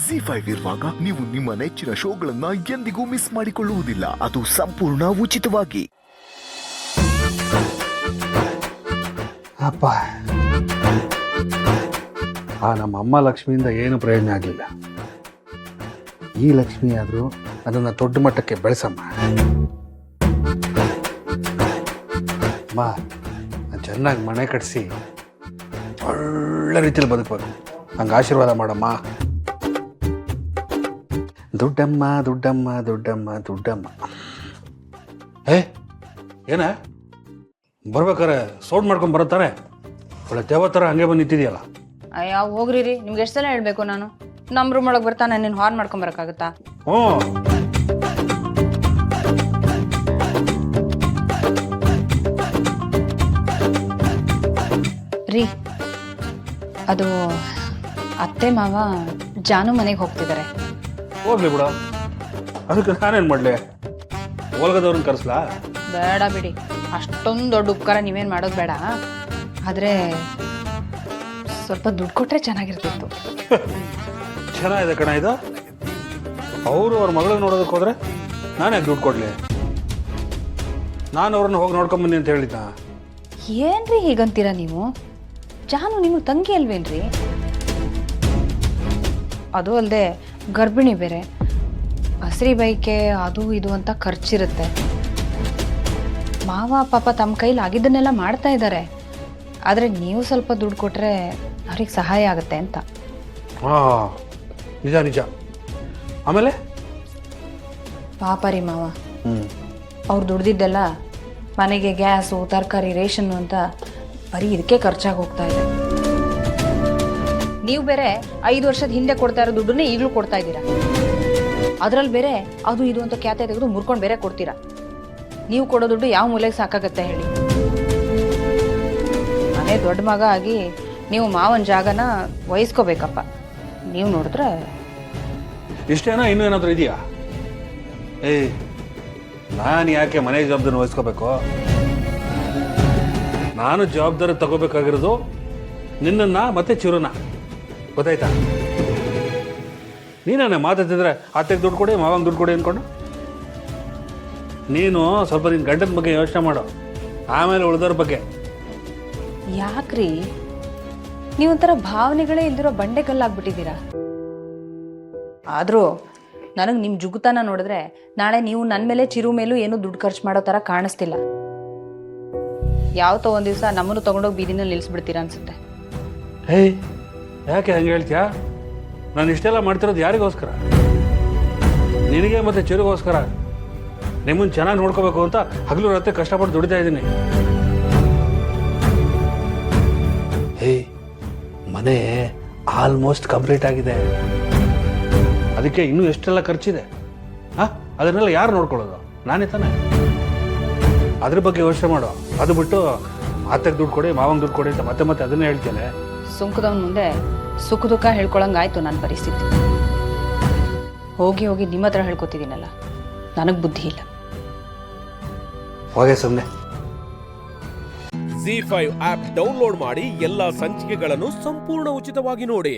ಜಿ5 ಇರುವಾಗ ನೀವು ನಿಮ್ಮ ನೆಚ್ಚಿನ ಶೋಗಳನ್ನ ಎಂದಿಗೂ ಮಿಸ್ ಮಾಡಿಕೊಳ್ಳುವುದಿಲ್ಲ. ಅದು ಸಂಪೂರ್ಣ ಉಚಿತವಾಗಿ. ಅಪ್ಪ, ನಮ್ಮ ಅಮ್ಮ ಲಕ್ಷ್ಮಿಯಿಂದ ಏನು ಪ್ರಯೋಜನ ಆಗಲಿಲ್ಲ. ಈ ಲಕ್ಷ್ಮಿ ಆದರೂ ಅದನ್ನು ದೊಡ್ಡ ಮಟ್ಟಕ್ಕೆ ಬೆಳೆಸಮ್ಮ. ಅಮ್ಮ, ಚೆನ್ನಾಗಿ ಮನೆ ಕಟ್ಟಿಸಿ ಒಳ್ಳೆ ರೀತಿಯಲ್ಲಿ ಬದುಕಬೇಕು. ಹಂಗೆ ಆಶೀರ್ವಾದ ಮಾಡಮ್ಮ. ದುಡ್ಡಮ್ಮ ದುಡ್ಡಮ್ಮ ದುಡ್ಡಮ್ಮ ದುಡ್ಡಮ್ಮ. ಏನ ಬರ್ಬೇಕಾರೆ ಸೌಂಡ್ ಮಾಡ್ಕೊಂಡು ಬರುತ್ತಾರೆ. ಒಳ್ಳೆ ದೇವತರ ಹಂಗೆ ಬಂದು ನಿಂತಿದೆಯಲ್ಲ. ಅಯ್ಯ ಹೋಗ್ರಿ ರೀ, ನಿಮ್ಗೆ ಎಷ್ಟು ಸಲ ಹೇಳ್ಬೇಕು ನಾನು? ನಮ್ಮ ರೂಮ್ ಒಳಗೆ ಬರ್ತಾನೆ ನೀನು ಹಾರ್ನ್ ಮಾಡ್ಕೊಂಬರಕ್ಕಾಗತ್ತಾ? ಹ್ಞೂ, ರೀ, ಅದು ಅತ್ತೆ ಮಾವ ಜಾನು ಮನೆಗೆ ಹೋಗ್ತಿದ್ದಾರೆ. ಹೋಗ್ಲಿ ಬಿಡ, ಅದಕ್ಕೆ ನಾನೇನು ಮಾಡಲಿ? ಓಲ್ಗದವ್ರನ್ನ ಕರೆಸ್ಲಾ? ಬೇಡ ಬಿಡಿ, ಅಷ್ಟೊಂದು ದೊಡ್ಡ ಉಪಕಾರ ನೀವೇನು ಮಾಡೋದು ಬೇಡ. ಆದರೆ ಸ್ವಲ್ಪ ದುಡ್ಡು ಕೊಟ್ಟರೆ ಚೆನ್ನಾಗಿರ್ತಿತ್ತು. ಚೆನ್ನಾಗಿದೆ ಕಣ ಇದು. ಅವರು ಅವ್ರ ಮಗಳನ್ನ ನೋಡೋದಕ್ಕೆ ಹೋದ್ರೆ ನಾನು ಯಾಕೆ ದುಡ್ಡು ಕೊಡಲಿ? ನಾನು ಅವ್ರನ್ನ ಹೋಗಿ ನೋಡ್ಕೊಂಬಂದಿ ಅಂತ ಹೇಳಿದ್ದ. ಏನ್ರಿ ಹೀಗಂತೀರಾ ನೀವು? ಜಾನು ನಿಮಗೆ ತಂಗಿ ಅಲ್ವೇನ್ರಿ? ಅದು ಅಲ್ಲದೆ ಗರ್ಭಿಣಿ ಬೇರೆ, ಹಸ್ರಿ ಬೈಕೆ ಅದು ಇದು ಅಂತ ಖರ್ಚಿರುತ್ತೆ. ಮಾವ ಪಾಪ ತಮ್ಮ ಕೈಲಿ ಆಗಿದ್ದನ್ನೆಲ್ಲ ಮಾಡ್ತಾ ಇದ್ದಾರೆ. ಆದರೆ ನೀವು ಸ್ವಲ್ಪ ದುಡ್ಡು ಕೊಟ್ಟರೆ ಅವ್ರಿಗೆ ಸಹಾಯ ಆಗುತ್ತೆ ಅಂತ. ಹಾಂ, ನಿಜ ನಿಜ. ಆಮೇಲೆ ಪಾಪ ರೀ ಮಾವ, ಅವ್ರು ದುಡ್ದಿದ್ದೆಲ್ಲ ಮನೆಗೆ ಗ್ಯಾಸು, ತರಕಾರಿ, ರೇಷನ್ನು ಅಂತ ಬರೀ ಇದಕ್ಕೆ ಖರ್ಚಾಗಿ ಹೋಗ್ತಾ ಇದೆ. ನೀವು ಬೇರೆ 5 ವರ್ಷದ ಹಿಂದೆ ಕೊಡ್ತಾ ಇರೋ ದುಡ್ಡನ್ನೇ ಈಗಲೂ ಕೊಡ್ತಾ ಇದ್ದೀರಾ. ಅದರಲ್ಲಿ ಬೇರೆ ಅದು ಇದು ಅಂತ ಕ್ಯಾತೆ ತೆಗೆದು ಮುರ್ಕೊಂಡು ಬೇರೆ ಕೊಡ್ತೀರಾ. ನೀವು ಕೊಡೋ ದುಡ್ಡು ಯಾವ ಮೂಲೆಗೆ ಸಾಕಾಗತ್ತೆ ಹೇಳಿ? ಮನೆ ದೊಡ್ಡ ಮಗ ಆಗಿ ನೀವು ಮಾವನ ಜಾಗನ ವಹಿಸ್ಕೋಬೇಕಪ್ಪ. ನೀವು ನೋಡಿದ್ರೆ ಇಷ್ಟೇನೋ ಇನ್ನೂ ಏನಾದರೂ ಇದೆಯಾ? ನಾನು ಯಾಕೆ ಮನೆ ಜವಾಬ್ದಾರಿ ವಹಿಸ್ಕೋಬೇಕು? ನಾನು ಜವಾಬ್ದಾರಿ ತಗೋಬೇಕಾಗಿರೋದು ನಿನ್ನನ್ನು ಮತ್ತೆ ಚಿರುನ. ಗೊತ್ತಾಯ್ತಾ? ನೀನೇ ಮಾತಾಡ್ತಿದ್ರೆ ಅತ್ತೆಗೆ ದುಡ್ಡು ಕೊಡಿ, ಮಾವಂಗೆ ದುಡ್ಡು ಕೊಡಿ ಅಂದ್ಕೊಂಡು. ನೀನು ಸ್ವಲ್ಪ ನಿನ್ನ ಗಂಡನ ಬಗ್ಗೆ ಯೋಚನೆ ಮಾಡು, ಆಮೇಲೆ ಉಳಿದವ್ರ ಬಗ್ಗೆ. ಯಾಕ್ರಿ ನೀವೊಂಥರ ಭಾವನೆಗಳೇ ಇಲ್ದಿರೋ ಬಂಡೆಕಲ್ಲಾಗ್ಬಿಟ್ಟಿದ್ದೀರಾ? ಆದರೂ ನನಗೆ ನಿಮ್ಮ ಜುಗುತನ ನೋಡಿದ್ರೆ ನಾಳೆ ನೀವು ನನ್ನ ಮೇಲೆ ಚಿರು ಮೇಲೂ ಏನೂ ದುಡ್ಡು ಖರ್ಚು ಮಾಡೋ ಥರ ಕಾಣಿಸ್ತಿಲ್ಲ. ಯಾವತ್ತೋ ಒಂದು ದಿವಸ ನಮ್ಮನ್ನು ತೊಗೊಂಡೋಗಿ ಬೀದಿನಲ್ಲಿ ನಿಲ್ಲಿಸ್ಬಿಡ್ತೀರಾ ಅನ್ಸುತ್ತೆ. ಯಾಕೆ ಹಂಗೆ ಹೇಳ್ತೀಯಾ? ನಾನು ಇಷ್ಟೆಲ್ಲ ಮಾಡ್ತಿರೋದು ಯಾರಿಗೋಸ್ಕರ? ನಿನಗೆ ಮತ್ತೆ ಚಿರುಗೋಸ್ಕರ. ನಿಮ್ಮನ್ನು ಚೆನ್ನಾಗಿ ನೋಡ್ಕೋಬೇಕು ಅಂತ ಹಗಲು ರಾತ್ರಿ ಕಷ್ಟಪಟ್ಟು ದುಡಿತಾ ಇದ್ದೀನಿ. ಮನೆ ಆಲ್ಮೋಸ್ಟ್ ಕಂಪ್ಲೀಟ್ ಆಗಿದೆ. ಅದಕ್ಕೆ ಇನ್ನೂ ಎಷ್ಟೆಲ್ಲ ಖರ್ಚಿದೆ. ಅದನ್ನೆಲ್ಲ ಯಾರು ನೋಡ್ಕೊಳ್ಳೋದು? ನಾನೇ ತಾನೆ. ಅದ್ರ ಬಗ್ಗೆ ಯೋಚನೆ ಮಾಡು. ಅದು ಬಿಟ್ಟು ಅತ್ತೆಗೆ ದುಡ್ಡು ಕೊಡಿ, ಮಾವಂಗೆ ದುಡ್ಡು ಕೊಡಿ ಅಂತ ಮತ್ತೆ ಮತ್ತೆ ಅದನ್ನೇ ಹೇಳ್ತೇನೆ. ಸುಂಕದವನ ಮುಂದೆ ಸುಖ ದುಃಖ ಹೇಳ್ಕೊಳಂಗಾಯ್ತು ನನ್ನ ಪರಿಸ್ಥಿತಿ. ಹೋಗಿ ಹೋಗಿ ನಿಮ್ಮ ಹತ್ರ ಹೇಳ್ಕೊತಿದ್ದೀನಲ್ಲ, ನನಗೆ ಬುದ್ಧಿ ಇಲ್ಲ. ಹೋಗೆ ಸುಮ್ಮನೆ. ಜಿ5 ಆಪ್ ಡೌನ್ಲೋಡ್ ಮಾಡಿ ಎಲ್ಲಾ ಸಂಚಿಕೆಗಳನ್ನು ಸಂಪೂರ್ಣ ಉಚಿತವಾಗಿ ನೋಡಿ.